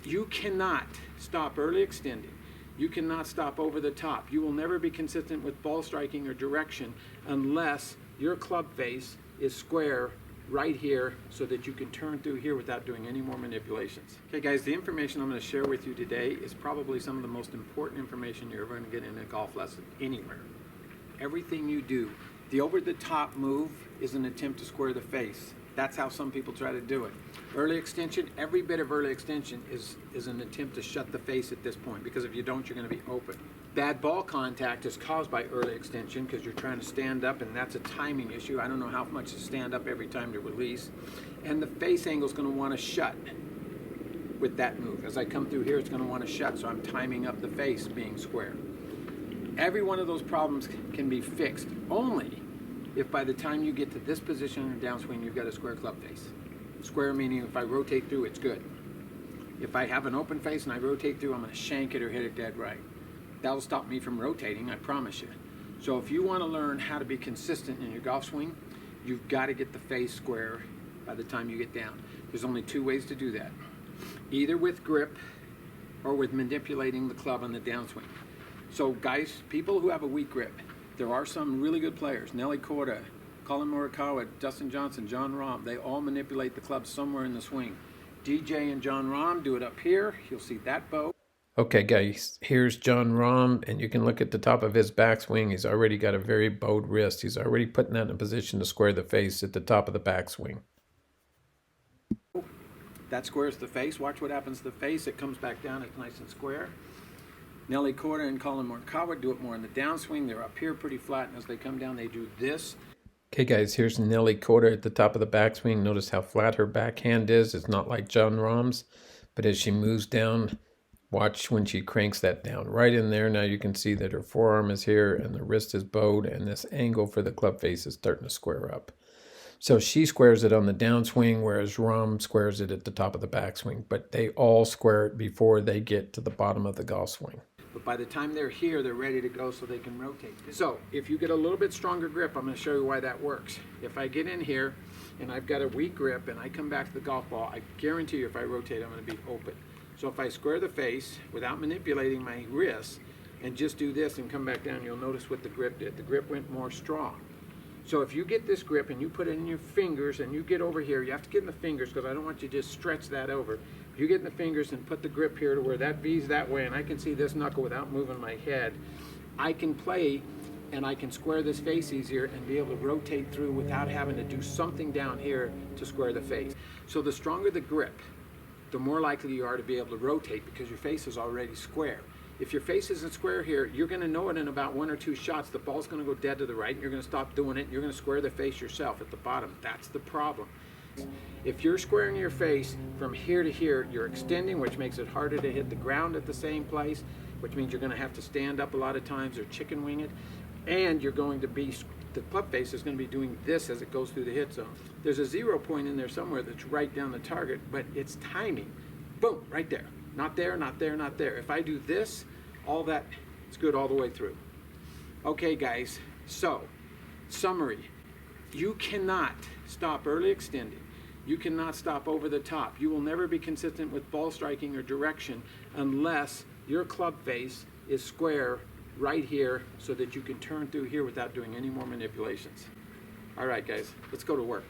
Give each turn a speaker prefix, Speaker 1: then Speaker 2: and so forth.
Speaker 1: You cannot stop early extending. You cannot stop over the top. You will never be consistent with ball striking or direction unless your club face is square right here so that you can turn through here without doing any more manipulations. Okay guys, the information I'm going to share with you today is probably some of the most important information you're ever going to get in a golf lesson anywhere. Everything you do, the over the top move is an attempt to square the face. That's how some people try to do it. Early extension, every bit of early extension is an attempt to shut the face at this point, because if you don't, you're going to be open. Bad ball contact is caused by early extension because you're trying to stand up, and that's a timing issue. I don't know how much to stand up every time to release. And the face angle is going to want to shut with that move. As I come through here, it's going to want to shut, so I'm timing up the face being square. Every one of those problems can be fixed only if by the time you get to this position in the downswing, you've got a square club face. Square meaning if I rotate through, it's good. If I have an open face and I rotate through, I'm going to shank it or hit it dead right. That'll stop me from rotating, I promise you. So if you want to learn how to be consistent in your golf swing, you've got to get the face square by the time you get down. There's only two ways to do that. Either with grip or with manipulating the club on the downswing. So guys, people who have a weak grip, there are some really good players. Nelly Korda, Colin Morikawa, Dustin Johnson, Jon Rahm, they all manipulate the club somewhere in the swing. DJ and Jon Rahm do it up here. You'll see that bow.
Speaker 2: Okay guys, here's Jon Rahm, and you can look at the top of his backswing. He's already got a very bowed wrist. He's already putting that in a position to square the face at the top of the backswing.
Speaker 1: That squares the face. Watch what happens to the face. It comes back down, it's nice and square. Nelly Korda and Colin Morikawa do it more in the downswing. They're up here pretty flat, and as they come down, they do this.
Speaker 2: Okay guys, here's Nelly Korda at the top of the backswing. Notice how flat her backhand is. It's not like Jon Rahm's, but as she moves down, watch when she cranks that down. Right in there, now you can see that her forearm is here and the wrist is bowed, and this angle for the club face is starting to square up. So she squares it on the downswing, whereas Rahm squares it at the top of the backswing, but they all square it before they get to the bottom of the golf swing.
Speaker 1: But by the time they're here, they're ready to go so they can rotate. So if you get a little bit stronger grip, I'm going to show you why that works. If I get in here and I've got a weak grip and I come back to the golf ball, I guarantee you if I rotate, I'm going to be open. So if I square the face without manipulating my wrist and just do this and come back down, you'll notice what the grip did. The grip went more strong. So if you get this grip and you put it in your fingers and you get over here, you have to get in the fingers because I don't want you to just stretch that over. If you get in the fingers and put the grip here to where that V's that way and I can see this knuckle without moving my head, I can play and I can square this face easier and be able to rotate through without having to do something down here to square the face. So the stronger the grip, the more likely you are to be able to rotate because your face is already square. If your face isn't square here, you're going to know it in about one or two shots. The ball's going to go dead to the right and you're going to stop doing it and you're going to square the face yourself at the bottom. That's the problem. If you're squaring your face from here to here, you're extending, which makes it harder to hit the ground at the same place, which means you're going to have to stand up a lot of times or chicken wing it, and you're going to be, the club face is going to be doing this as it goes through the hit zone. There's a 0 point in there somewhere that's right down the target, but it's timing. Boom, right there. Not there, not there, not there. If I do this, all that, it's good all the way through. Okay guys, so, summary. You cannot stop early extending. You cannot stop over the top. You will never be consistent with ball striking or direction unless your club face is square right here so that you can turn through here without doing any more manipulations. All right, guys, let's go to work.